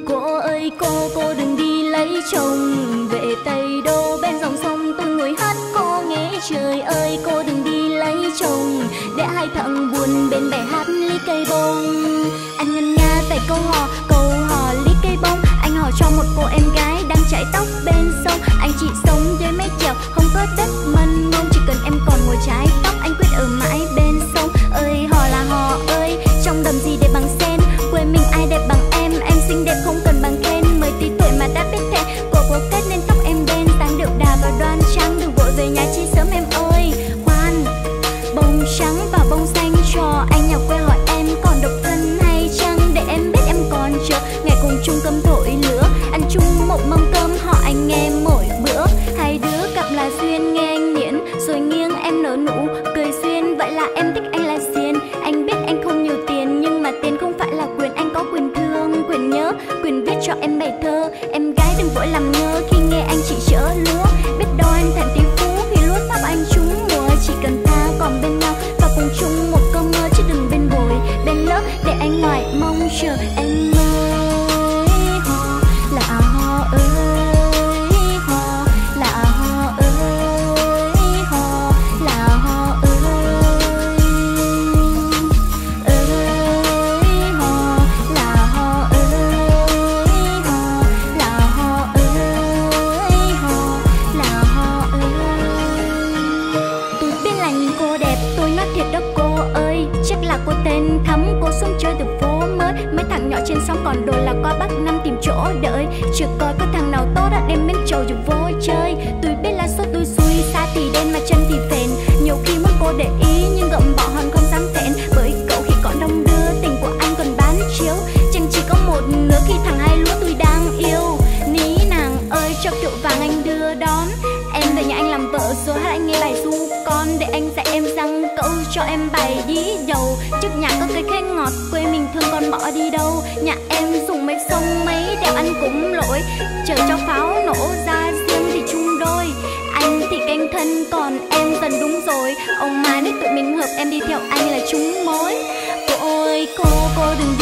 Cô ơi cô đừng đi lấy chồng, về Tây Đô bên dòng sông tôi ngồi hát cô nghe. Trời ơi cô đừng đi lấy chồng, để hai thằng buồn bên bể hát ly cây bông. Anh ngân nga tại câu hò ly cây bông. Anh hò cho một cô em gái đang chải tóc bên sông. Anh chỉ sống dưới mái chèo không có đất mênh mông, chỉ cần em còn ngồi chải tóc anh quyết ở mãi bên sông. Ơi hò là hò ơi, trong đầm gì đẹp bằng sen, quê mình ai đẹp bằng em xinh đẹp không cần bằng khen. 10 tí tuổi mà đã biết thẹn, cổ kết nên tóc em đen, dáng điệu đà và đoan trang. Đừng vội về nhà chi sớm em ơi. Khoan, bông trắng và bông xanh cho anh nhà quê hỏi em còn độc thân hay chăng, để em biết em còn chờ ngày cùng chung cơm thổi lửa, ăn chung một mâm cơm họ anh nghe mỗi bữa. Hai đứa cặp là duyên nghe anh miễn rồi nghiêng em nở nụ cười duyên, vậy là em thích anh là xiên. Anh biết anh không nhiều tiền nhưng mà tiền không phải là quyền, anh có quyền thương, quyền nhớ, quyền viết cho em bài thơ. Em gái đừng vội làm ngơ khi nghe anh chỉ chở lúa, biết đâu anh thành tỷ phú khi lúa thóc anh trúng mùa. Chỉ cần ta còn bên nhau và cùng chung một cơn mơ, chứ đừng bên bồi bên lỡ để anh ngoài mong chờ em ơi. Hò là hò ơi, hò là hò ơi, hò là hò ơi, hò là hò ơi, hò là hò ơi, hò là hò ơi. Tôi biết là nhìn cô đẹp, tôi nói thiệt đó cô ơi, chắc là cô tên Thắm, cô xuống chơi từ phố mới. Mấy thằng nhỏ trên sóng còn đồi là qua Bắc Nam tìm chỗ đợi, chưa coi có thằng nào tốt đã đem bến trầu dù vô chơi. Tôi biết là số tôi xui, xa thì đen mà chân thì phèn, nhiều khi muốn cô để ý nhưng gậm bỏ hòn không dám thẹn. Bởi cậu khi còn đông đưa, tình của anh còn bán chiếu, chẳng chỉ có một nửa khi thằng hai lúa tôi đang yêu. Ní nàng ơi cho kiệu vàng anh đưa đón, em về nhà anh làm vợ rồi hát anh nghe bài ru con, để anh dạy em răng cậu cho em bài dí dầu. Trước nhà có cây khế ngọt, quê mình thương con bỏ đi đâu. Nhà em dùng mấy sông mấy đèo ăn cũng lỗi, chờ cho pháo nổ ra riêng thì chung đôi. Anh thì canh thân còn em dần đúng rồi, ông má biết tụi mình hợp em đi theo anh là chúng mối. Cô ơi cô đừng